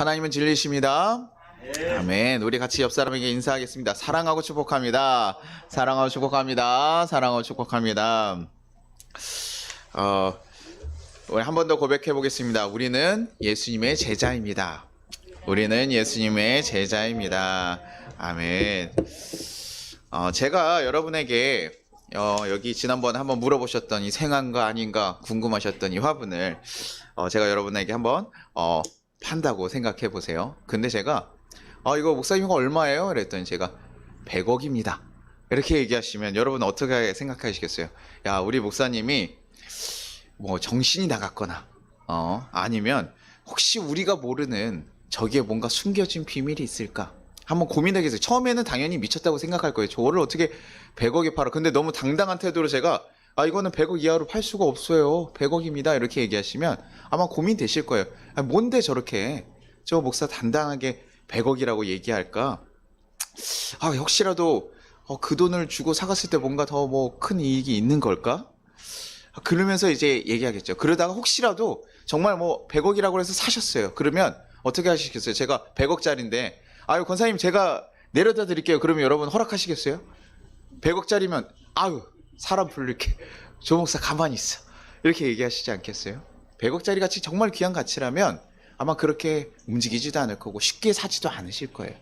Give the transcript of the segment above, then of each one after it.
하나님은 진리이십니다. 아멘. 우리 같이 옆 사람에게 인사하겠습니다. 사랑하고 축복합니다. 사랑하고 축복합니다. 사랑하고 축복합니다. 우리 한 번 더 고백해 보겠습니다. 우리는 예수님의 제자입니다. 우리는 예수님의 제자입니다. 아멘. 제가 여러분에게 여기 지난번에 한번 물어보셨던 이 생한가 아닌가 궁금하셨던 이 화분을 제가 여러분에게 한번 판다고 생각해 보세요. 근데 제가 이거 목사님 이거 얼마예요? 그랬더니 제가 100억입니다. 이렇게 얘기하시면 여러분 어떻게 생각하시겠어요? 야, 우리 목사님이 뭐 정신이 나갔거나 아니면 혹시 우리가 모르는 저기에 뭔가 숨겨진 비밀이 있을까? 한번 고민하겠어요. 처음에는 당연히 미쳤다고 생각할 거예요. 저를 어떻게 100억에 팔아? 근데 너무 당당한 태도로 제가 이거는 100억 이하로 팔 수가 없어요. 100억입니다. 이렇게 얘기하시면 아마 고민되실 거예요. 뭔데 저렇게 저 목사 단단하게 100억이라고 얘기할까? 혹시라도 그 돈을 주고 사갔을 때 뭔가 더 뭐 큰 이익이 있는 걸까? 그러면서 이제 얘기하겠죠. 그러다가 혹시라도 정말 뭐 100억이라고 해서 사셨어요. 그러면 어떻게 하시겠어요? 제가 100억짜리인데 권사님 제가 내려다 드릴게요. 그러면 여러분 허락하시겠어요? 100억짜리면 사람 부를게. 조 목사 가만히 있어. 이렇게 얘기하시지 않겠어요? 100억짜리 가치 정말 귀한 가치라면 아마 그렇게 움직이지도 않을 거고 쉽게 사지도 않으실 거예요.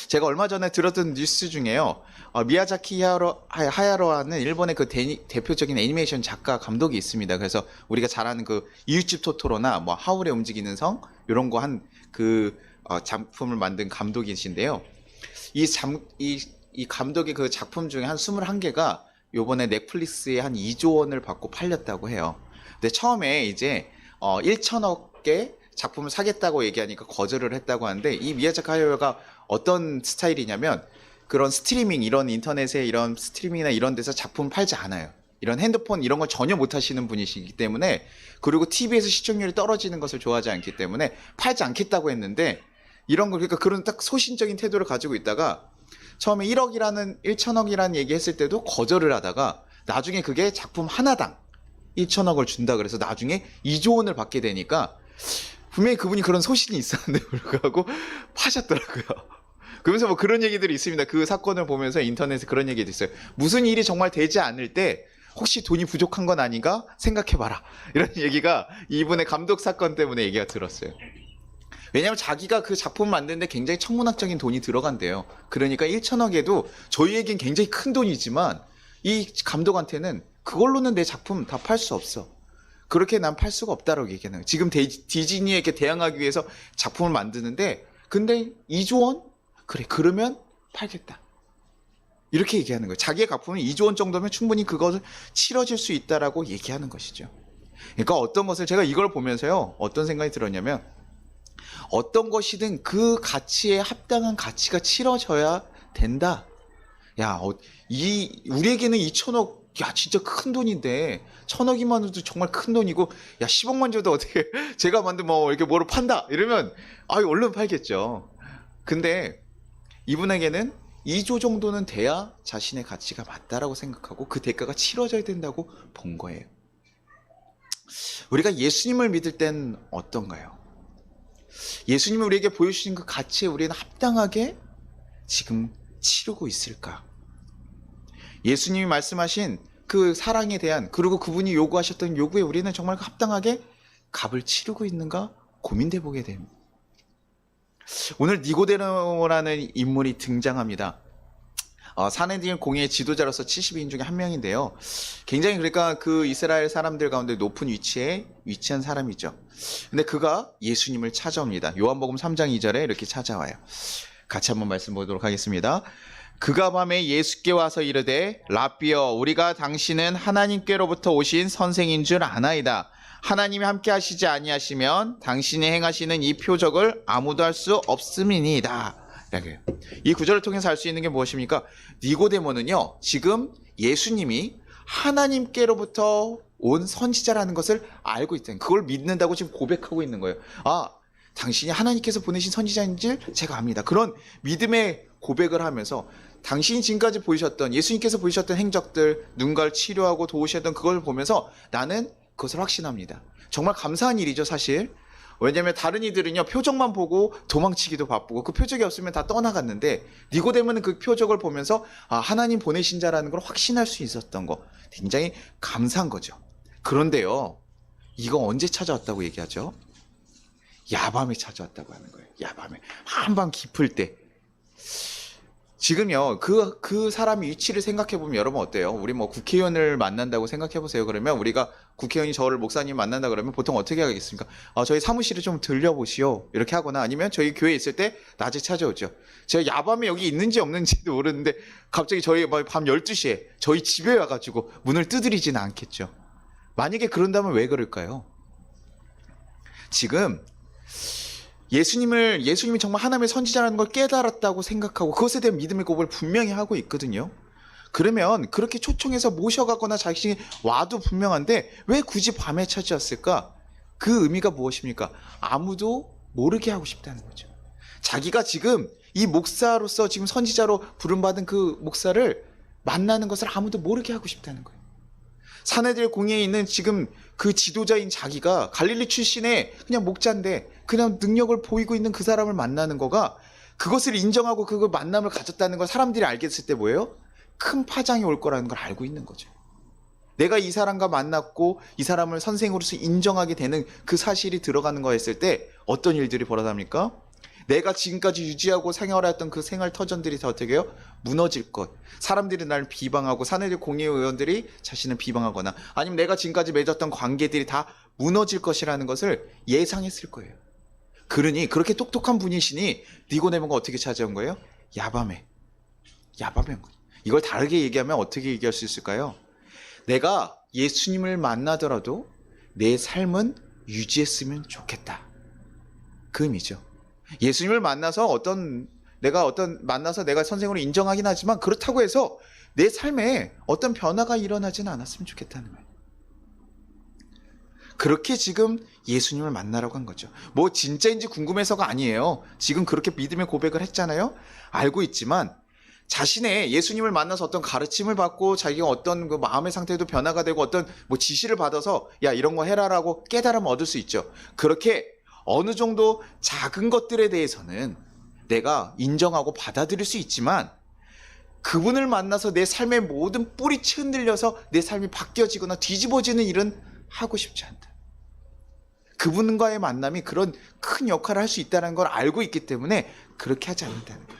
제가 얼마 전에 들었던 뉴스 중에요. 미야자키 하야로라는 일본의 그 대표적인 애니메이션 작가 감독이 있습니다. 그래서 우리가 잘 아는 그 이웃집 토토로나 뭐 하울의 움직이는 성 이런 거 한 그 작품을 만든 감독이신데요. 이 감독의 그 작품 중에 한 21개가 요번에 넷플릭스에 한 2조 원을 받고 팔렸다고 해요. 근데 처음에 이제 1천억의 작품을 사겠다고 얘기하니까 거절을 했다고 하는데 이 미야자키 하야오가 어떤 스타일이냐면 그런 스트리밍 이런 인터넷에 이런 스트리밍이나 이런 데서 작품 팔지 않아요. 이런 핸드폰 이런 걸 전혀 못 하시는 분이시기 때문에 그리고 TV에서 시청률이 떨어지는 것을 좋아하지 않기 때문에 팔지 않겠다고 했는데 이런 걸 그러니까 그런 딱 소신적인 태도를 가지고 있다가 처음에 1천억이라는 얘기했을 때도 거절을 하다가 나중에 그게 작품 하나당 1천억을 준다 그래서 나중에 2조 원을 받게 되니까 분명히 그분이 그런 소신이 있었는데 불구하고 파셨더라고요. 그러면서 뭐 그런 얘기들이 있습니다. 그 사건을 보면서 인터넷에 그런 얘기도 있어요. 무슨 일이 정말 되지 않을 때 혹시 돈이 부족한 건 아닌가 생각해봐라. 이런 얘기가 이분의 감독 사건 때문에 얘기가 들었어요. 왜냐하면 자기가 그 작품을 만드는데 굉장히 천문학적인 돈이 들어간대요. 그러니까 1천억에도 저희에겐 굉장히 큰 돈이지만 이 감독한테는 그걸로는 내 작품 다 팔 수 없어. 그렇게 난 팔 수가 없다라고 얘기하는 거예요. 지금 디즈니에게 대항하기 위해서 작품을 만드는데 근데 2조 원? 그래 그러면 팔겠다. 이렇게 얘기하는 거예요. 자기의 작품은 2조 원 정도면 충분히 그것을 치러질 수 있다라고 얘기하는 것이죠. 그러니까 어떤 것을 제가 이걸 보면서요. 어떤 생각이 들었냐면 어떤 것이든 그 가치에 합당한 가치가 치러져야 된다. 우리에게는 2천억 진짜 큰 돈인데 1,000억이만 해도 정말 큰 돈이고 10억만 줘도 어떻게 제가 만든 뭐 이렇게 뭐로 판다 이러면 얼른 팔겠죠. 근데 이분에게는 2조 정도는 돼야 자신의 가치가 맞다라고 생각하고 그 대가가 치러져야 된다고 본 거예요. 우리가 예수님을 믿을 땐 어떤가요? 예수님이 우리에게 보여주신 그 가치에 우리는 합당하게 지금 치르고 있을까? 예수님이 말씀하신 그 사랑에 대한 그리고 그분이 요구하셨던 요구에 우리는 정말 합당하게 값을 치르고 있는가 고민돼 보게 됩니다. 오늘 니고데모라는 인물이 등장합니다. 사내들 공예의 지도자로서 70인 중에 한 명인데요. 굉장히 그러니까 그 이스라엘 사람들 가운데 높은 위치에 위치한 사람이죠. 근데 그가 예수님을 찾아옵니다. 요한복음 3장 2절에 이렇게 찾아와요. 같이 한번 말씀 보도록 하겠습니다. 그가 밤에 예수께 와서 이르되 라삐여 우리가 당신은 하나님께로부터 오신 선생인 줄 아나이다. 하나님이 함께 하시지 아니하시면 당신이 행하시는 이 표적을 아무도 할 수 없음이니이다. 이 구절을 통해서 알 수 있는 게 무엇입니까? 니고데모는요 지금 예수님이 하나님께로부터 온 선지자라는 것을 알고 있다는 그걸 믿는다고 지금 고백하고 있는 거예요. 당신이 하나님께서 보내신 선지자인 줄 제가 압니다. 그런 믿음의 고백을 하면서 당신이 지금까지 보이셨던 예수님께서 보이셨던 행적들 누군가를 치료하고 도우셨던 그걸 보면서 나는 그것을 확신합니다. 정말 감사한 일이죠 사실. 왜냐면 다른 이들은요 표적만 보고 도망치기도 바쁘고 그 표적이 없으면 다 떠나갔는데 니고데모는 그 표적을 보면서 하나님 보내신 자라는 걸 확신할 수 있었던 거 굉장히 감사한 거죠. 그런데요 이거 언제 찾아왔다고 얘기하죠? 야밤에 찾아왔다고 하는 거예요. 야밤에 한밤 깊을 때. 지금요 그 사람의 위치를 생각해 보면 여러분 어때요? 우리 뭐 국회의원을 만난다고 생각해 보세요. 그러면 우리가 국회의원이 저를 목사님 만난다 그러면 보통 어떻게 하겠습니까? 저희 사무실에 좀 들려보시오 이렇게 하거나 아니면 저희 교회에 있을 때 낮에 찾아오죠. 제가 야밤에 여기 있는지 없는지도 모르는데 갑자기 저희 밤 12시에 저희 집에 와가지고 문을 두드리지는 않겠죠. 만약에 그런다면 왜 그럴까요? 지금 예수님이 정말 하나님의 선지자라는 걸 깨달았다고 생각하고 그것에 대한 믿음의 고백을 분명히 하고 있거든요. 그러면 그렇게 초청해서 모셔가거나 자신이 와도 분명한데 왜 굳이 밤에 찾아왔을까? 그 의미가 무엇입니까? 아무도 모르게 하고 싶다는 거죠. 자기가 지금 이 목사로서 지금 선지자로 부름받은 그 목사를 만나는 것을 아무도 모르게 하고 싶다는 거예요. 사내들 공회에 있는 지금 그 지도자인 자기가 갈릴리 출신의 그냥 목자인데 그냥 능력을 보이고 있는 그 사람을 만나는 거가 그것을 인정하고 그 만남을 가졌다는 걸 사람들이 알겠을 때 뭐예요? 큰 파장이 올 거라는 걸 알고 있는 거죠. 내가 이 사람과 만났고 이 사람을 선생으로서 인정하게 되는 그 사실이 들어가는 거였을 때 어떤 일들이 벌어집니까? 내가 지금까지 유지하고 생활했던 그 생활 터전들이 다 어떻게 해요? 무너질 것. 사람들이 나를 비방하고 사내들 공의의원들이 자신을 비방하거나 아니면 내가 지금까지 맺었던 관계들이 다 무너질 것이라는 것을 예상했을 거예요. 그러니 그렇게 똑똑한 분이시니 니고데모가 어떻게 찾아온 거예요? 야밤에 온 거예요. 이걸 다르게 얘기하면 어떻게 얘기할 수 있을까요? 내가 예수님을 만나더라도 내 삶은 유지했으면 좋겠다. 그 의미죠. 예수님을 만나서 만나서 내가 선생으로 인정하긴 하지만 그렇다고 해서 내 삶에 어떤 변화가 일어나지는 않았으면 좋겠다는 거예요. 그렇게 지금 예수님을 만나라고 한 거죠. 뭐 진짜인지 궁금해서가 아니에요. 지금 그렇게 믿음의 고백을 했잖아요. 알고 있지만 자신의 예수님을 만나서 어떤 가르침을 받고 자기가 어떤 그 마음의 상태도 변화가 되고 어떤 뭐 지시를 받아서 야 이런 거 해라라고 깨달음을 얻을 수 있죠. 그렇게 어느 정도 작은 것들에 대해서는 내가 인정하고 받아들일 수 있지만 그분을 만나서 내 삶의 모든 뿌리치 흔들려서 내 삶이 바뀌어지거나 뒤집어지는 일은 하고 싶지 않다. 그분과의 만남이 그런 큰 역할을 할 수 있다는 걸 알고 있기 때문에 그렇게 하지 않는다는 거예요.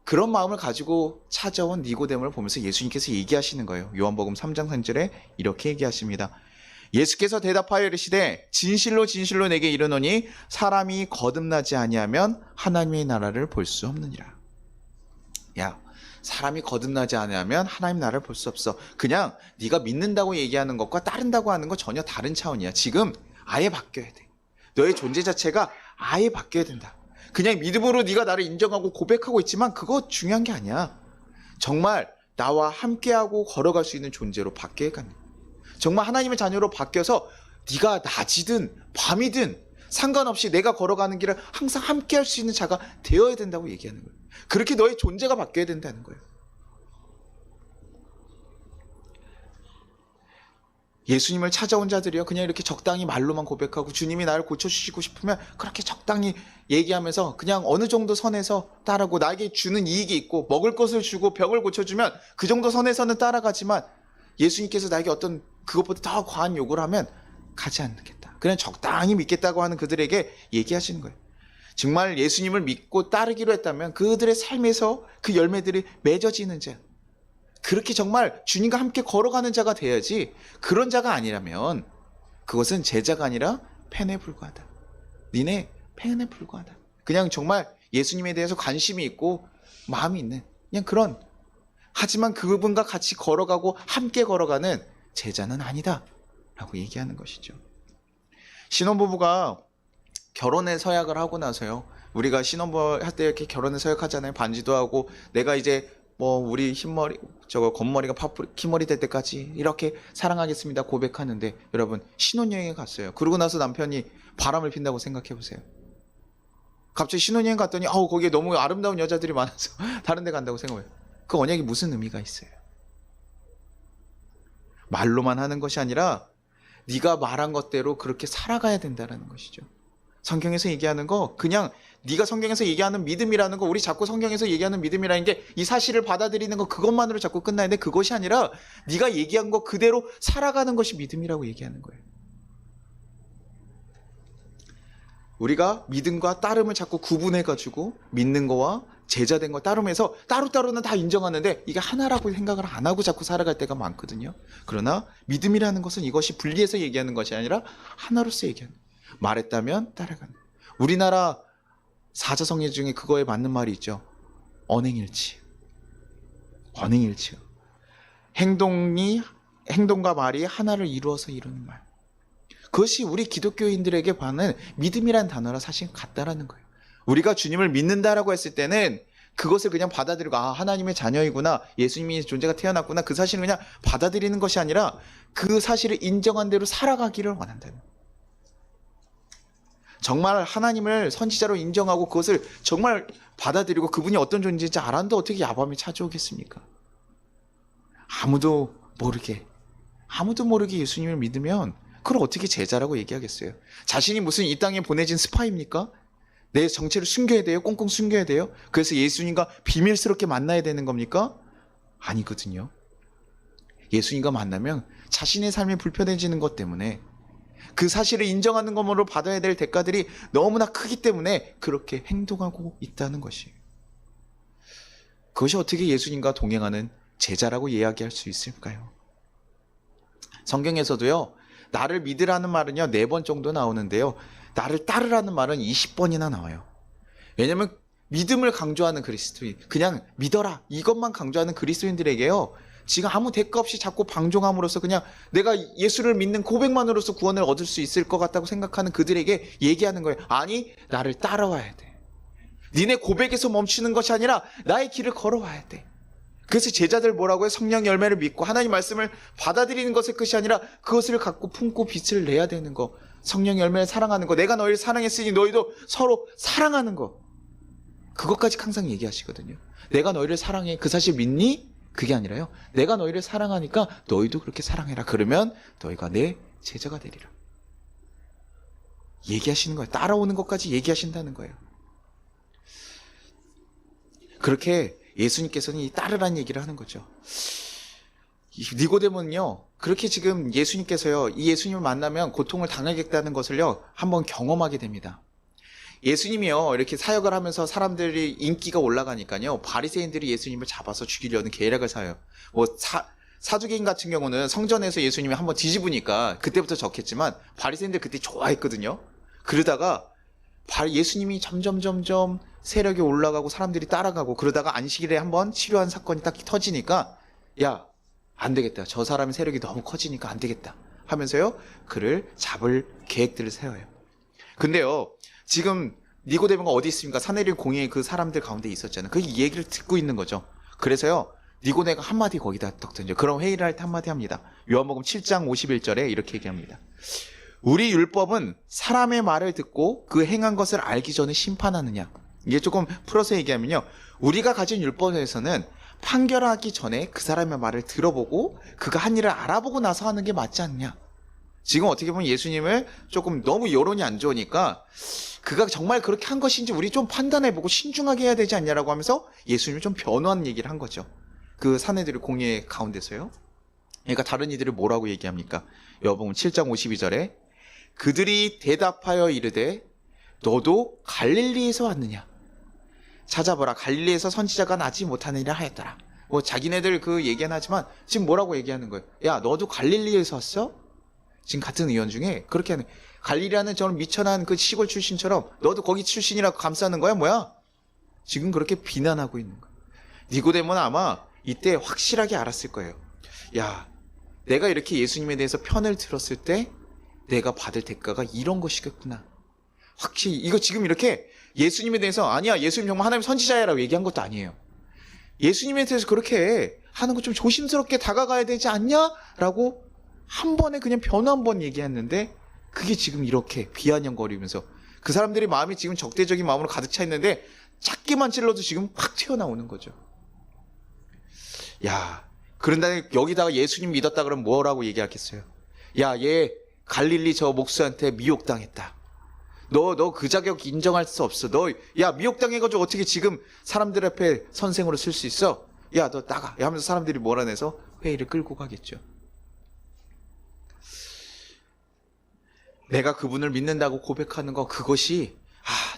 그런 마음을 가지고 찾아온 니고데모를 보면서 예수님께서 얘기하시는 거예요. 요한복음 3장 3절에 이렇게 얘기하십니다. 예수께서 대답하여 이르시되 진실로 진실로 내게 이르노니 사람이 거듭나지 아니하면 하나님의 나라를 볼 수 없느니라. 야, 사람이 거듭나지 않으면 하나님 나라를 볼 수 없어. 그냥 네가 믿는다고 얘기하는 것과 따른다고 하는 거 전혀 다른 차원이야. 지금 아예 바뀌어야 돼. 너의 존재 자체가 아예 바뀌어야 된다. 그냥 믿음으로 네가 나를 인정하고 고백하고 있지만 그거 중요한 게 아니야. 정말 나와 함께하고 걸어갈 수 있는 존재로 바뀌어야 가는 거야. 정말 하나님의 자녀로 바뀌어서 네가 낮이든 밤이든 상관없이 내가 걸어가는 길을 항상 함께 할 수 있는 자가 되어야 된다고 얘기하는 거예요. 그렇게 너의 존재가 바뀌어야 된다는 거예요. 예수님을 찾아온 자들이요 그냥 이렇게 적당히 말로만 고백하고 주님이 나를 고쳐주시고 싶으면 그렇게 적당히 얘기하면서 그냥 어느 정도 선에서 따라고 나에게 주는 이익이 있고 먹을 것을 주고 벽을 고쳐주면 그 정도 선에서는 따라가지만 예수님께서 나에게 어떤 그것보다 더 과한 요구를 하면 가지 않겠다. 그냥 적당히 믿겠다고 하는 그들에게 얘기하시는 거예요. 정말 예수님을 믿고 따르기로 했다면 그들의 삶에서 그 열매들이 맺어지는 자, 그렇게 정말 주님과 함께 걸어가는 자가 돼야지 그런 자가 아니라면 그것은 제자가 아니라 팬에 불과하다. 니네 팬에 불과하다. 그냥 정말 예수님에 대해서 관심이 있고 마음이 있는 그냥 그런, 하지만 그분과 같이 걸어가고 함께 걸어가는 제자는 아니다 라고 얘기하는 것이죠. 신혼부부가 결혼의 서약을 하고 나서요, 우리가 신혼부부 할 때 이렇게 결혼의 서약하잖아요. 반지도 하고 내가 이제 뭐 우리 흰머리 겉머리가 흰머리 될 때까지 이렇게 사랑하겠습니다 고백하는데, 여러분 신혼여행에 갔어요. 그러고 나서 남편이 바람을 핀다고 생각해 보세요. 갑자기 신혼여행 갔더니 거기에 너무 아름다운 여자들이 많아서 다른 데 간다고 생각해요. 그 언약이 무슨 의미가 있어요? 말로만 하는 것이 아니라 네가 말한 것대로 그렇게 살아가야 된다는 것이죠. 성경에서 얘기하는 거 그냥 네가 성경에서 얘기하는 믿음이라는 거, 우리 자꾸 성경에서 얘기하는 믿음이라는 게 이 사실을 받아들이는 거 그것만으로 자꾸 끝나는데, 그것이 아니라 네가 얘기한 거 그대로 살아가는 것이 믿음이라고 얘기하는 거예요. 우리가 믿음과 따름을 자꾸 구분해가지고 믿는 거와 제자된 거 따름해서 따로따로는 다 인정하는데 이게 하나라고 생각을 안 하고 자꾸 살아갈 때가 많거든요. 그러나 믿음이라는 것은 이것이 분리해서 얘기하는 것이 아니라 하나로서 얘기하는, 말했다면 따라가는. 우리나라 사자성어 중에 그거에 맞는 말이 있죠. 언행일치. 언행일치. 행동과 말이 하나를 이루어서 이루는 말. 그것이 우리 기독교인들에게 반은 믿음이란 단어랑 사실 같다라는 거예요. 우리가 주님을 믿는다라고 했을 때는 그것을 그냥 받아들이고, 아, 하나님의 자녀이구나, 예수님의 존재가 태어났구나, 그 사실을 그냥 받아들이는 것이 아니라 그 사실을 인정한 대로 살아가기를 원한다는 거예요. 정말 하나님을 선지자로 인정하고 그것을 정말 받아들이고 그분이 어떤 존재인지 알았는데 어떻게 야밤에 찾아오겠습니까? 아무도 모르게 예수님을 믿으면 그걸 어떻게 제자라고 얘기하겠어요? 자신이 무슨 이 땅에 보내진 스파입니까? 내 정체를 숨겨야 돼요? 꽁꽁 숨겨야 돼요? 그래서 예수님과 비밀스럽게 만나야 되는 겁니까? 아니거든요. 예수님과 만나면 자신의 삶이 불편해지는 것 때문에, 그 사실을 인정하는 것으로 받아야 될 대가들이 너무나 크기 때문에 그렇게 행동하고 있다는 것이에요. 그것이 어떻게 예수님과 동행하는 제자라고 이야기할 수 있을까요? 성경에서도요, 나를 믿으라는 말은요 4번 정도 나오는데요, 나를 따르라는 말은 20번이나 나와요. 왜냐면 믿음을 강조하는 그리스도인, 그냥 믿어라 이것만 강조하는 그리스도인들에게요, 지금 아무 대가 없이 자꾸 방종함으로써 그냥 내가 예수를 믿는 고백만으로서 구원을 얻을 수 있을 것 같다고 생각하는 그들에게 얘기하는 거예요. 아니, 나를 따라와야 돼. 니네 고백에서 멈추는 것이 아니라 나의 길을 걸어와야 돼. 그래서 제자들 뭐라고 해요? 성령 열매를 믿고 하나님 말씀을 받아들이는 것의 끝이 아니라 그것을 갖고 품고 빛을 내야 되는 거. 성령 열매를 사랑하는 거. 내가 너희를 사랑했으니 너희도 서로 사랑하는 거. 그것까지 항상 얘기하시거든요. 내가 너희를 사랑해. 그 사실 믿니? 그게 아니라요, 내가 너희를 사랑하니까 너희도 그렇게 사랑해라. 그러면 너희가 내 제자가 되리라. 얘기하시는 거예요. 따라오는 것까지 얘기하신다는 거예요. 그렇게 예수님께서는 이 따르라는 얘기를 하는 거죠. 니고데모는요, 그렇게 지금 예수님께서요, 이 예수님을 만나면 고통을 당하겠다는 것을요 한번 경험하게 됩니다. 예수님이요 이렇게 사역을 하면서 사람들이 인기가 올라가니까요, 바리새인들이 예수님을 잡아서 죽이려는 계략을 사요. 뭐 사두개인 같은 경우는 성전에서 예수님이 한번 뒤집으니까 그때부터 적겠지만 바리새인들 그때 좋아했거든요. 그러다가 예수님이 점점 세력이 올라가고 사람들이 따라가고, 그러다가 안식일에 한번 치료한 사건이 딱 터지니까, 야, 안 되겠다, 저 사람의 세력이 너무 커지니까 안 되겠다 하면서요 그를 잡을 계획들을 세워요. 근데요, 지금 니고데모가 어디 있습니까? 산헤드린 공회의 그 사람들 가운데 있었잖아요. 그 얘기를 듣고 있는 거죠. 그래서요 니고데모가 한마디 거기다 딱 던져. 그럼 회의를 할 때 한마디 합니다. 요한복음 7장 51절에 이렇게 얘기합니다. 우리 율법은 사람의 말을 듣고 그 행한 것을 알기 전에 심판하느냐. 이게 조금 풀어서 얘기하면요, 우리가 가진 율법에서는 판결하기 전에 그 사람의 말을 들어보고 그가 한 일을 알아보고 나서 하는 게 맞지 않냐. 지금 어떻게 보면 예수님을 조금 너무 여론이 안 좋으니까 그가 정말 그렇게 한 것인지 우리 좀 판단해보고 신중하게 해야 되지 않냐라고 하면서 예수님을 좀 변호하는 얘기를 한 거죠. 그 사내들의 공예 가운데서요. 그러니까 다른 이들을 뭐라고 얘기합니까? 요한복음 7장 52절에 그들이 대답하여 이르되 너도 갈릴리에서 왔느냐? 찾아보라, 갈릴리에서 선지자가 나지 못하느니라 하였더라. 뭐 자기네들 그 얘기는 하지만 지금 뭐라고 얘기하는 거예요? 야, 너도 갈릴리에서 왔어? 지금 같은 의원 중에 그렇게 하는, 갈릴리라는 저는 미천한 그 시골 출신처럼 너도 거기 출신이라고 감싸는 거야 뭐야? 지금 그렇게 비난하고 있는 거야. 니고데모는 아마 이때 확실하게 알았을 거예요. 야, 내가 이렇게 예수님에 대해서 편을 들었을 때 내가 받을 대가가 이런 것이겠구나. 확실히 이거 지금 이렇게 예수님에 대해서, 아니야 예수님 정말 하나님 선지자야라고 얘기한 것도 아니에요. 예수님에 대해서 그렇게 하는 거 좀 조심스럽게 다가가야 되지 않냐? 라고 한 번에 그냥 변호 한 번 얘기했는데, 그게 지금 이렇게 비아냥거리면서 그 사람들의 마음이 지금 적대적인 마음으로 가득 차 있는데 작게만 찔러도 지금 확 튀어나오는 거죠. 야, 그런데 여기다가 예수님 믿었다 그러면 뭐라고 얘기하겠어요? 야, 얘 갈릴리 저 목수한테 미혹당했다. 너 그 자격 인정할 수 없어. 야, 미혹당해가지고 어떻게 지금 사람들 앞에 선생으로 쓸 수 있어? 야, 너 나가. 하면서 사람들이 몰아내서 회의를 끌고 가겠죠. 내가 그분을 믿는다고 고백하는 거, 그것이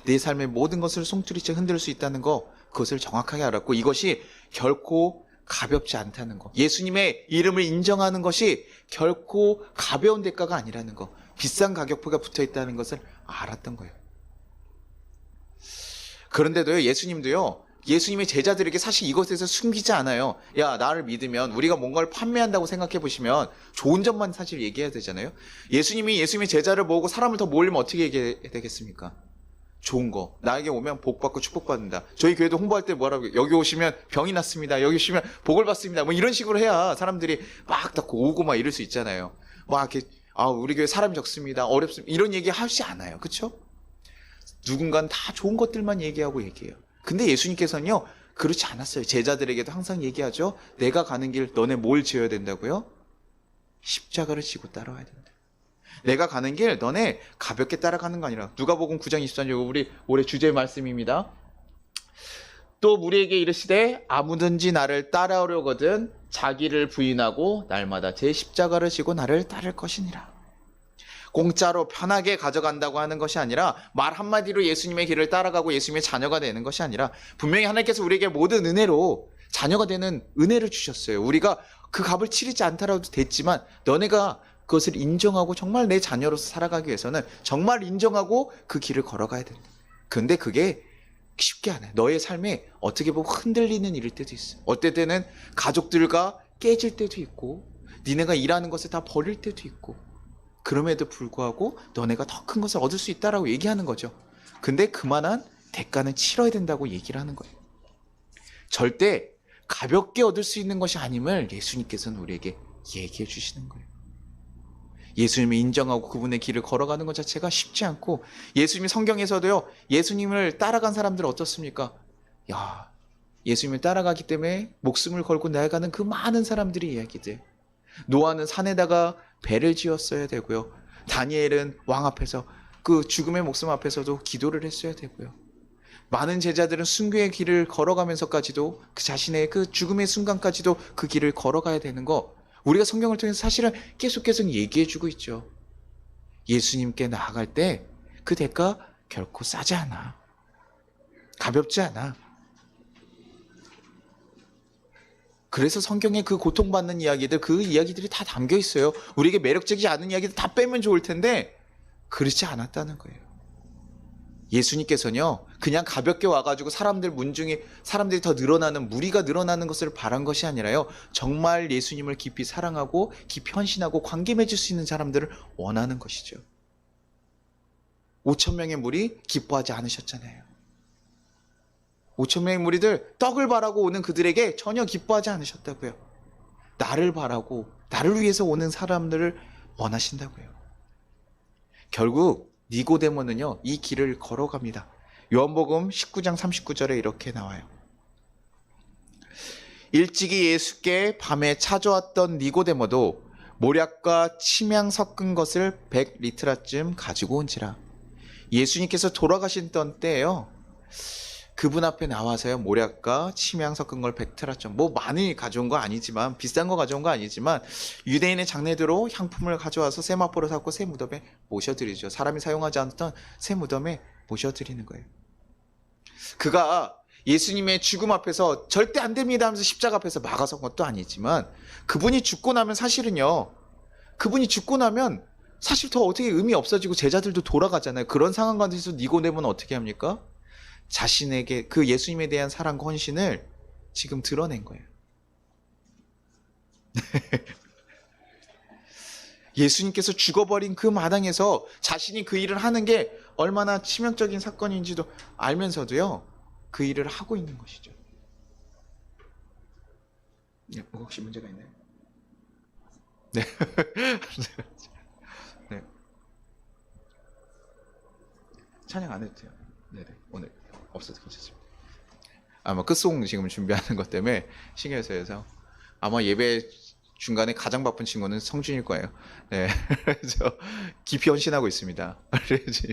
내 삶의 모든 것을 송두리째 흔들 수 있다는 거, 그것을 정확하게 알았고, 이것이 결코 가볍지 않다는 거, 예수님의 이름을 인정하는 것이 결코 가벼운 대가가 아니라는 거, 비싼 가격표가 붙어 있다는 것을 알았던 거예요. 그런데도요, 예수님의 제자들에게 사실 이것에서 숨기지 않아요. 야, 나를 믿으면, 우리가 뭔가를 판매한다고 생각해 보시면 좋은 점만 사실 얘기해야 되잖아요. 예수님의 제자를 모으고 사람을 더 모으려면 어떻게 얘기해야 되겠습니까? 좋은 거. 나에게 오면 복 받고 축복 받는다. 저희 교회도 홍보할 때 뭐라고 해요? 여기 오시면 병이 났습니다. 여기 오시면 복을 받습니다. 뭐 이런 식으로 해야 사람들이 막 닫고 오고 막 이럴 수 있잖아요. 막 이렇게 우리 교회 사람이 적습니다. 어렵습니다. 이런 얘기 하지 않아요. 그렇죠? 누군가는 다 좋은 것들만 얘기해요. 근데 예수님께서는요, 그렇지 않았어요. 제자들에게도 항상 얘기하죠. 내가 가는 길 너네 뭘 지어야 된다고요? 십자가를 지고 따라와야 된다. 내가 가는 길 너네 가볍게 따라가는 거 아니라. 누가복음 9장 23절, 우리 올해 주제 말씀입니다. 또 우리에게 이르시되 아무든지 나를 따라오려거든 자기를 부인하고 날마다 제 십자가를 지고 나를 따를 것이니라. 공짜로 편하게 가져간다고 하는 것이 아니라, 말 한마디로 예수님의 길을 따라가고 예수님의 자녀가 되는 것이 아니라, 분명히 하나님께서 우리에게 모든 은혜로 자녀가 되는 은혜를 주셨어요. 우리가 그 값을 치르지 않더라도 됐지만, 너네가 그것을 인정하고 정말 내 자녀로서 살아가기 위해서는 정말 인정하고 그 길을 걸어가야 된다. 근데 그게 쉽게 안 해. 너의 삶에 어떻게 보면 흔들리는 일일 때도 있어. 어떨 때는 가족들과 깨질 때도 있고, 니네가 일하는 것을 다 버릴 때도 있고, 그럼에도 불구하고 너네가 더 큰 것을 얻을 수 있다라고 얘기하는 거죠. 근데 그만한 대가는 치러야 된다고 얘기를 하는 거예요. 절대 가볍게 얻을 수 있는 것이 아님을 예수님께서는 우리에게 얘기해 주시는 거예요. 예수님을 인정하고 그분의 길을 걸어가는 것 자체가 쉽지 않고, 예수님이 성경에서도요, 예수님을 따라간 사람들은 어떻습니까? 야, 예수님을 따라가기 때문에 목숨을 걸고 나아가는 그 많은 사람들의 이야기들. 노아는 산에다가 배를 지었어야 되고요. 다니엘은 왕 앞에서, 그 죽음의 목숨 앞에서도 기도를 했어야 되고요. 많은 제자들은 순교의 길을 걸어가면서까지도 그 자신의 그 죽음의 순간까지도 그 길을 걸어가야 되는 거, 우리가 성경을 통해서 사실은 계속 얘기해주고 있죠. 예수님께 나아갈 때 그 대가 결코 싸지 않아. 가볍지 않아. 그래서 성경에 그 고통받는 이야기들, 그 이야기들이 다 담겨 있어요. 우리에게 매력적이지 않은 이야기들 다 빼면 좋을 텐데 그렇지 않았다는 거예요. 예수님께서는요, 그냥 가볍게 와가지고 사람들이 더 늘어나는, 무리가 늘어나는 것을 바란 것이 아니라요, 정말 예수님을 깊이 사랑하고 깊이 헌신하고 관계 맺을 수 있는 사람들을 원하는 것이죠. 5,000명의 무리 기뻐하지 않으셨잖아요. 5,000명의 무리들, 떡을 바라고 오는 그들에게 전혀 기뻐하지 않으셨다고요. 나를 바라고 나를 위해서 오는 사람들을 원하신다고요. 결국 니고데모는요, 이 길을 걸어갑니다. 요한복음 19장 39절에 이렇게 나와요. 일찍이 예수께 밤에 찾아왔던 니고데모도 모략과 침향 섞은 것을 100리트라쯤 가지고 온지라. 예수님께서 돌아가시던 때예요. 그분 앞에 나와서요, 모략과 침향 섞은 걸 100트라쯤, 뭐 많이 가져온 거 아니지만, 비싼 거 가져온 거 아니지만, 유대인의 장례대로 향품을 가져와서 세마포로 샀고 새 무덤에 모셔드리죠. 사람이 사용하지 않았던 새 무덤에 모셔드리는 거예요. 그가 예수님의 죽음 앞에서 절대 안 됩니다 하면서 십자가 앞에서 막아선 것도 아니지만, 그분이 죽고 나면 사실 더 어떻게 의미 없어지고 제자들도 돌아가잖아요. 그런 상황 가운데서 니고데모는 어떻게 합니까? 자신에게 그 예수님에 대한 사랑과 헌신을 지금 드러낸 거예요. 예수님께서 죽어버린 그 마당에서 자신이 그 일을 하는 게 얼마나 치명적인 사건인지도 알면서도요, 그 일을 하고 있는 것이죠. 네, 혹시 문제가 있나요? 네. 네. 찬양 안 해도 돼요. 네네. 오늘 없어도 괜찮습니다. 아마 끝송 지금 준비하는 것 때문에 신경 써서 아마 예배 중간에 가장 바쁜 친구는 성준일 거예요. 네. 그래서 깊이 헌신하고 있습니다. 그래서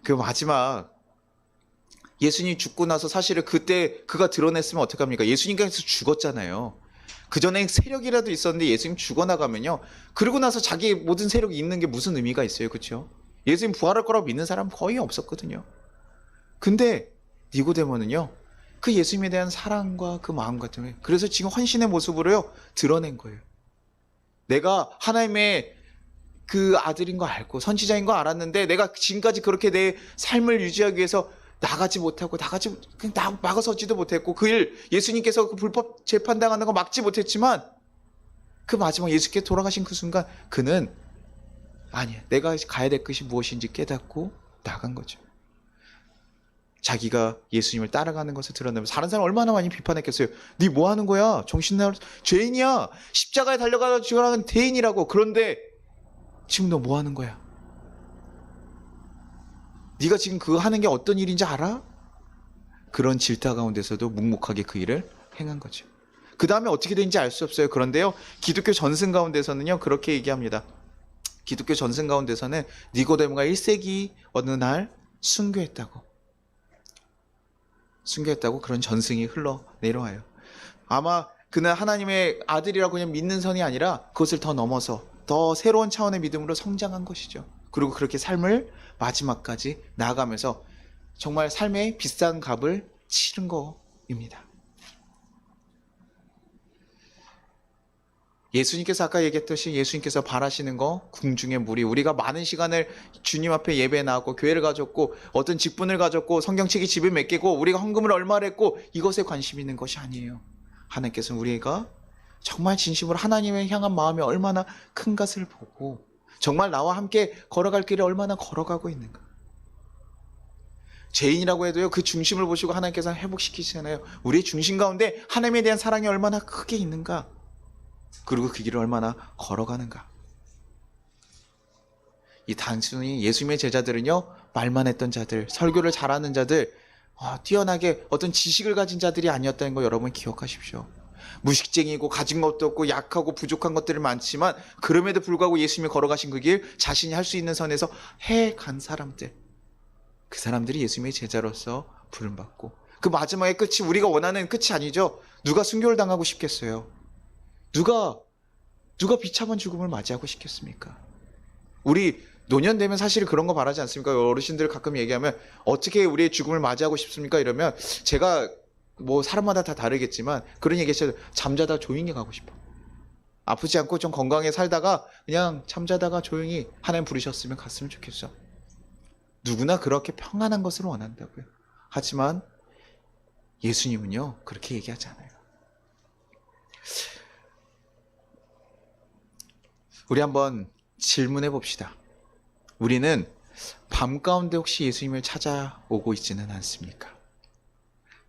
그 마지막 예수님이 죽고 나서 사실은 그때 그가 드러냈으면 어떡합니까? 예수님께서 죽었잖아요. 그 전에 세력이라도 있었는데 예수님 죽어나가면요. 그러고 나서 자기 모든 세력이 있는 게 무슨 의미가 있어요. 그렇죠? 예수님 부활할 거라고 믿는 사람 거의 없었거든요. 근데 니고데모는요. 그 예수님에 대한 사랑과 그 마음 같은 거 그래서 지금 헌신의 모습으로요. 드러낸 거예요. 내가 하나님의 그 아들인 거 알고 선지자인 거 알았는데 내가 지금까지 그렇게 내 삶을 유지하기 위해서 나가지 못하고 그냥 막아서지도 못했고 그 일 예수님께서 그 불법 재판당하는 거 막지 못했지만 그 마지막 예수께 돌아가신 그 순간 그는 아니야 내가 가야 될 것이 무엇인지 깨닫고 나간 거죠. 자기가 예수님을 따라가는 것을 드러내면서 다른 사람 얼마나 많이 비판했겠어요. 네 뭐 하는 거야? 정신나간 죄인이야. 십자가에 달려가서 죽어가는 대인이라고. 그런데 지금 너 뭐 하는 거야? 네가 지금 그거 하는 게 어떤 일인지 알아? 그런 질타 가운데서도 묵묵하게 그 일을 행한 거죠. 그 다음에 어떻게 된지 알 수 없어요. 그런데요, 기독교 전승 가운데서는요 그렇게 얘기합니다. 기독교 전승 가운데서는 니고데모가 1세기 어느 날 순교했다고 그런 전승이 흘러내려와요. 아마 그는 하나님의 아들이라고 그냥 믿는 선이 아니라 그것을 더 넘어서 더 새로운 차원의 믿음으로 성장한 것이죠. 그리고 그렇게 삶을 마지막까지 나아가면서 정말 삶의 비싼 값을 치른 거입니다. 예수님께서 아까 얘기했듯이 예수님께서 바라시는 거 궁중의 무리, 우리가 많은 시간을 주님 앞에 예배 나왔고 교회를 가졌고 어떤 직분을 가졌고 성경책이 집을 맡기고 우리가 헌금을 얼마를 했고 이것에 관심 있는 것이 아니에요. 하나님께서는 우리가 정말 진심으로 하나님을 향한 마음이 얼마나 큰 것을 보고 정말 나와 함께 걸어갈 길을 얼마나 걸어가고 있는가. 죄인이라고 해도요 그 중심을 보시고 하나님께서 회복시키시잖아요. 우리의 중심 가운데 하나님에 대한 사랑이 얼마나 크게 있는가, 그리고 그 길을 얼마나 걸어가는가. 이 단순히 예수님의 제자들은요 말만 했던 자들, 설교를 잘하는 자들, 뛰어나게 어떤 지식을 가진 자들이 아니었다는 거 여러분 기억하십시오. 무식쟁이고 가진 것도 없고 약하고 부족한 것들이 많지만 그럼에도 불구하고 예수님이 걸어가신 그 길 자신이 할 수 있는 선에서 해간 사람들, 그 사람들이 예수님의 제자로서 부름받고 그 마지막의 끝이 우리가 원하는 끝이 아니죠. 누가 순교를 당하고 싶겠어요? 누가 비참한 죽음을 맞이하고 싶겠습니까? 우리 노년 되면 사실 그런 거 바라지 않습니까? 어르신들 가끔 얘기하면 어떻게 우리의 죽음을 맞이하고 싶습니까? 이러면 제가 뭐 사람마다 다 다르겠지만 그런 얘기 했어요. 잠자다 조용히 가고 싶어. 아프지 않고 좀 건강하게 살다가 그냥 잠자다가 조용히 하나님 부르셨으면 갔으면 좋겠어. 누구나 그렇게 평안한 것을 원한다고요. 하지만 예수님은요 그렇게 얘기하지 않아요. 우리 한번 질문해 봅시다. 우리는 밤 가운데 혹시 예수님을 찾아오고 있지는 않습니까?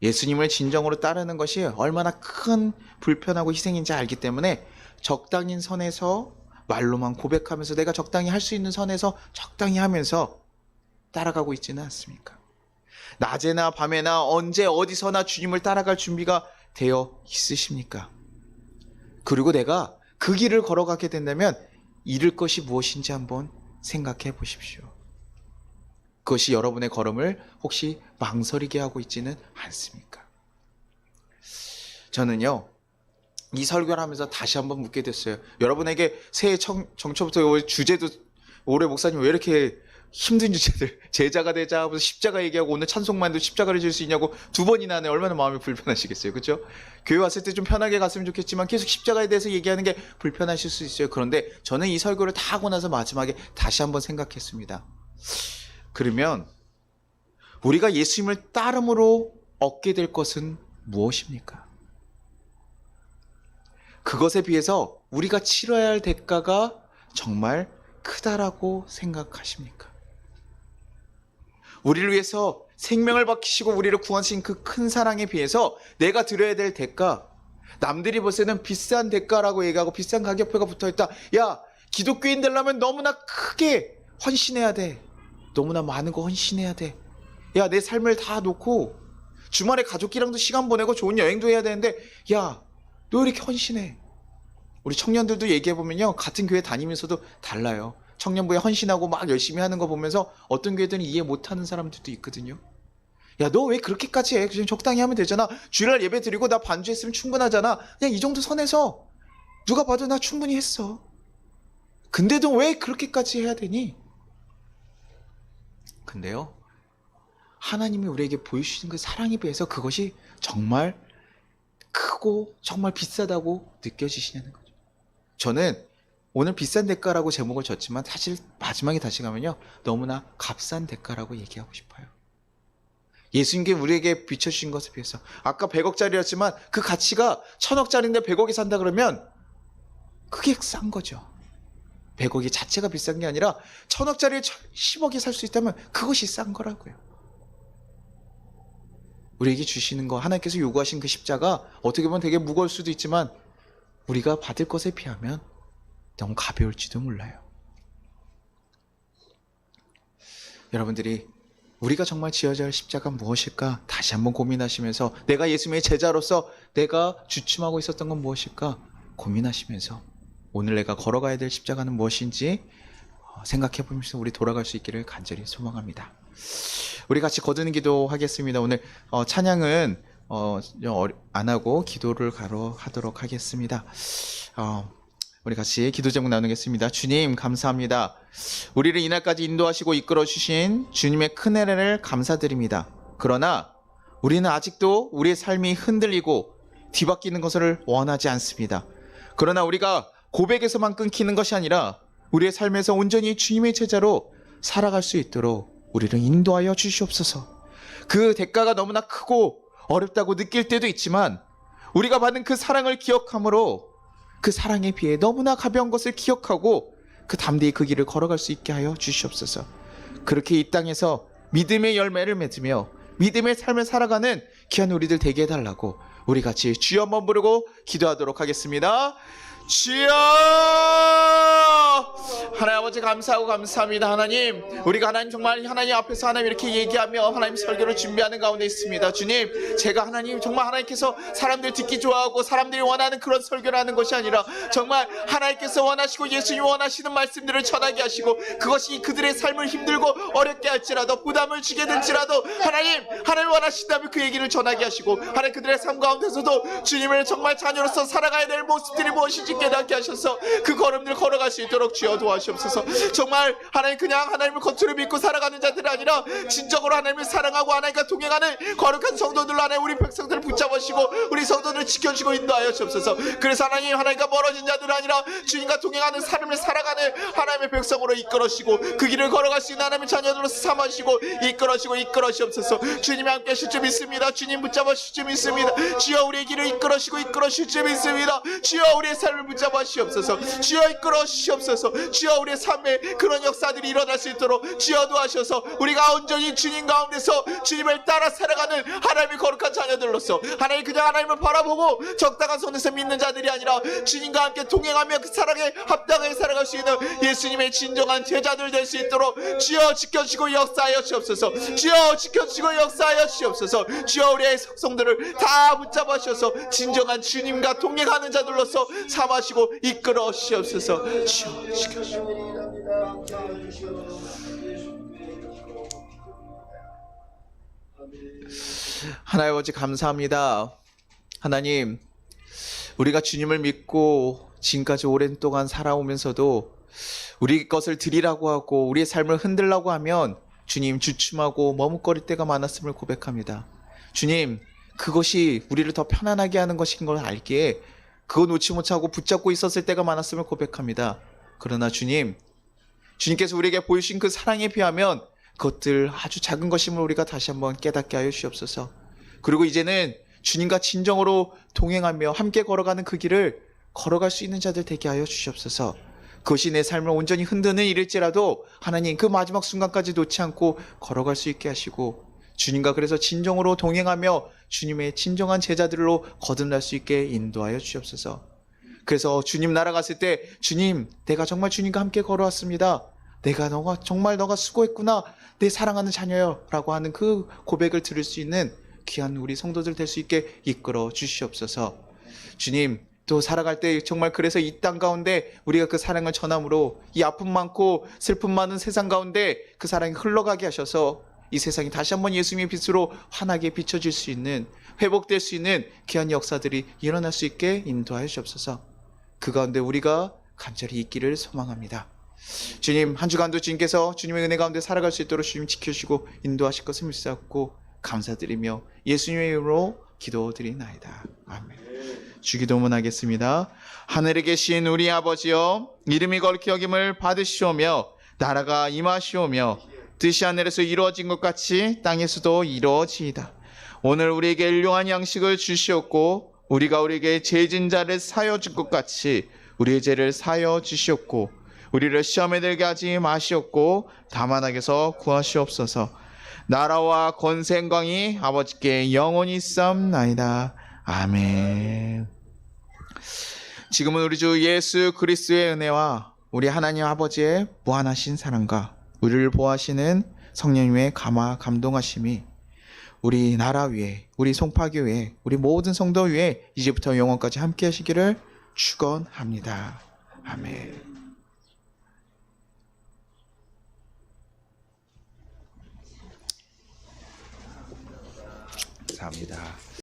예수님을 진정으로 따르는 것이 얼마나 큰 불편하고 희생인지 알기 때문에 적당인 선에서 말로만 고백하면서 내가 적당히 할 수 있는 선에서 적당히 하면서 따라가고 있지는 않습니까? 낮에나 밤에나 언제 어디서나 주님을 따라갈 준비가 되어 있으십니까? 그리고 내가 그 길을 걸어가게 된다면 잃을 것이 무엇인지 한번 생각해 보십시오. 그것이 여러분의 걸음을 혹시 망설이게 하고 있지는 않습니까? 저는요 이 설교를 하면서 다시 한번 묻게 됐어요. 여러분에게 새해 정초부터 주제도 올해 목사님 왜 이렇게 힘든 주제들, 제자가 되자 하면서 십자가 얘기하고 오늘 찬송만도 십자가를 질 수 있냐고 2번이나 하네. 얼마나 마음이 불편하시겠어요. 그렇죠? 교회 왔을 때 좀 편하게 갔으면 좋겠지만 계속 십자가에 대해서 얘기하는 게 불편하실 수 있어요. 그런데 저는 이 설교를 다 하고 나서 마지막에 다시 한번 생각했습니다. 그러면 우리가 예수님을 따름으로 얻게 될 것은 무엇입니까? 그것에 비해서 우리가 치러야 할 대가가 정말 크다라고 생각하십니까? 우리를 위해서 생명을 바치시고 우리를 구하신 그 큰 사랑에 비해서 내가 드려야 될 대가, 남들이 볼 때는 비싼 대가라고 얘기하고 비싼 가격표가 붙어있다. 야, 기독교인 되려면 너무나 크게 헌신해야 돼. 너무나 많은 거 헌신해야 돼. 야, 내 삶을 다 놓고 주말에 가족끼랑도 시간 보내고 좋은 여행도 해야 되는데 야, 너 왜 이렇게 헌신해? 우리 청년들도 얘기해보면요, 같은 교회 다니면서도 달라요. 청년부에 헌신하고 막 열심히 하는 거 보면서 어떤 교회들은 이해 못하는 사람들도 있거든요. 야, 너 왜 그렇게까지 해? 그냥 적당히 하면 되잖아. 주일날 예배 드리고 나 반주했으면 충분하잖아. 그냥 이 정도 선에서 누가 봐도 나 충분히 했어. 근데도 왜 그렇게까지 해야 되니? 근데요, 하나님이 우리에게 보여주시는 그 사랑에 비해서 그것이 정말 크고 정말 비싸다고 느껴지시냐는 거죠. 저는 오늘 비싼 대가라고 제목을 줬지만 사실 마지막에 다시 가면요, 너무나 값싼 대가라고 얘기하고 싶어요. 예수님께 우리에게 비춰주신 것에 비해서, 아까 100억짜리였지만 그 가치가 1000억짜리인데 100억이 산다 그러면 그게 싼 거죠. 100억이 자체가 비싼 게 아니라 1000억짜리를 10억에 살 수 있다면 그것이 싼 거라고요. 우리에게 주시는 거, 하나님께서 요구하신 그 십자가 어떻게 보면 되게 무거울 수도 있지만 우리가 받을 것에 비하면 너무 가벼울지도 몰라요. 여러분들이 우리가 정말 지어야 할 십자가 무엇일까 다시 한번 고민하시면서, 내가 예수님의 제자로서 내가 주춤하고 있었던 건 무엇일까 고민하시면서 오늘 내가 걸어가야 될 십자가는 무엇인지 생각해 보면서 우리 돌아갈 수 있기를 간절히 소망합니다. 우리 같이 거두는 기도 하겠습니다. 오늘 찬양은 안 하고 기도를 하도록 하겠습니다. 우리 같이 기도 제목 나누겠습니다. 주님 감사합니다. 우리를 이날까지 인도하시고 이끌어 주신 주님의 큰 은혜를 감사드립니다. 그러나 우리는 아직도 우리의 삶이 흔들리고 뒤바뀌는 것을 원하지 않습니다. 그러나 우리가 고백에서만 끊기는 것이 아니라 우리의 삶에서 온전히 주님의 제자로 살아갈 수 있도록 우리를 인도하여 주시옵소서. 그 대가가 너무나 크고 어렵다고 느낄 때도 있지만 우리가 받은 그 사랑을 기억함으로 그 사랑에 비해 너무나 가벼운 것을 기억하고 그 담대히 그 길을 걸어갈 수 있게 하여 주시옵소서. 그렇게 이 땅에서 믿음의 열매를 맺으며 믿음의 삶을 살아가는 귀한 우리들 되게 해달라고 우리 같이 주여 한번 부르고 기도하도록 하겠습니다. 주여! 하나님 아버지 감사하고 감사합니다. 하나님, 우리가 하나님 정말 하나님 앞에서 하나님 이렇게 얘기하며 하나님 설교를 준비하는 가운데 있습니다. 주님, 제가 하나님 정말 하나님께서 사람들 듣기 좋아하고 사람들이 원하는 그런 설교를 하는 것이 아니라 정말 하나님께서 원하시고 예수님이 원하시는 말씀들을 전하게 하시고 그것이 그들의 삶을 힘들고 어렵게 할지라도 부담을 주게 될지라도 하나님 원하신다면 그 얘기를 전하게 하시고 하나님 그들의 삶 가운데서도 주님을 정말 자녀로서 살아가야 될 모습들이 무엇인지 깨닫게 하셔서 그 걸음들 걸어갈 수 있도록 주여 도와주옵소서. 정말 하나님 그냥 하나님을 겉으로 믿고 살아가는 자들이 아니라 진정으로 하나님을 사랑하고 하나님과 동행하는 거룩한 성도들로 하나님 우리 백성들을 붙잡으시고 우리 성도들을 지켜주고 인도하여 주옵소서. 그래서 하나님과 멀어진 자들 아니라 주님과 동행하는 삶을 살아가는 하나님의 백성으로 이끌어시고 그 길을 걸어갈 수 있는 하나님의 자녀들로서 삼으시고 이끌어시옵소서. 주님이 함께 하실 줄 믿습니다. 주님 붙잡아 주실 줄 믿습니다. 주여 우리의 길을 이끌어주실 줄 믿습니다. 주여 우리의 삶을 붙잡아 주시옵소서. 주여 이끌어 주시옵소서. 주여 우리의 삶에 그런 역사들이 일어날 수 있도록 주여 도와주셔서 우리가 온전히 주님 가운데서 주님을 따라 살아가는 하나님의 거룩한 자녀들로서 하나님 그냥 하나님을 바라보고 적당한 손에서 믿는 자들이 아니라 주님과 함께 동행하며 그 사랑에 합당하게 살아갈 수 있는 예수님의 진정한 제자들 될 수 있도록 주여 지켜주시고 역사하여 주옵소서. 주여 지켜주시고 역사하여 주옵소서. 주여 우리의 성도들을 다 붙잡아 주셔서 진정한 주님과 동행하는 자들로서 삼으시고 이끌어 주옵소서. 주여 지켜주시고 하나님 아버지 감사합니다. 하나님, 우리가 주님을 믿고 지금까지 오랜 동안 살아오면서도 우리 것을 드리라고 하고 우리의 삶을 흔들라고 하면 주님 주춤하고 머뭇거릴 때가 많았음을 고백합니다. 주님, 그것이 우리를 더 편안하게 하는 것인 걸 알기에 그거 놓지 못하고 붙잡고 있었을 때가 많았음을 고백합니다. 그러나 주님께서 우리에게 보여주신 그 사랑에 비하면 그것들 아주 작은 것임을 우리가 다시 한번 깨닫게 하여 주시옵소서. 그리고 이제는 주님과 진정으로 동행하며 함께 걸어가는 그 길을 걸어갈 수 있는 자들 되게 하여 주시옵소서. 그것이 내 삶을 온전히 흔드는 일일지라도 하나님 그 마지막 순간까지 놓지 않고 걸어갈 수 있게 하시고 주님과 그래서 진정으로 동행하며 주님의 진정한 제자들로 거듭날 수 있게 인도하여 주시옵소서. 그래서 주님 나라 갔을 때 주님, 내가 정말 주님과 함께 걸어왔습니다. 너가 수고했구나. 내 사랑하는 자녀여 라고 하는 그 고백을 들을 수 있는 귀한 우리 성도들 될 수 있게 이끌어 주시옵소서. 주님, 또 살아갈 때 정말 그래서 이 땅 가운데 우리가 그 사랑을 전함으로 이 아픔 많고 슬픔 많은 세상 가운데 그 사랑이 흘러가게 하셔서 이 세상이 다시 한번 예수님의 빛으로 환하게 비춰질 수 있는, 회복될 수 있는 귀한 역사들이 일어날 수 있게 인도하여 주옵소서. 그 가운데 우리가 간절히 있기를 소망합니다. 주님, 한 주간도 주님께서 주님의 은혜 가운데 살아갈 수 있도록 주님 지켜주시고 인도하실 것을 믿사옵고 감사드리며 예수님의 이름으로 기도드리나이다. 아멘. 주기도문 하겠습니다. 하늘에 계신 우리 아버지여, 이름이 거룩히 여김을 받으시오며 나라가 임하시오며 뜻이 하늘에서 이루어진 것 같이 땅에서도 이루어지이다. 오늘 우리에게 일용할 양식을 주시옵고 우리가 우리에게 죄진 자를 사여 줄 것 같이 우리의 죄를 사여 주시옵고 우리를 시험에 들게 하지 마시옵고 다만 악에서 구하시옵소서. 나라와 권세 영광이 아버지께 영원히 있사옵나이다. 아멘. 지금은 우리 주 예수 그리스도의 은혜와 우리 하나님 아버지의 무한하신 사랑과 우리를 보호하시는 성령님의 감화 감동하심이 우리 나라 위에, 우리 송파교 위에, 우리 모든 성도 위에 이제부터 영원까지 함께 하시기를 축원합니다. 아멘. 감사합니다.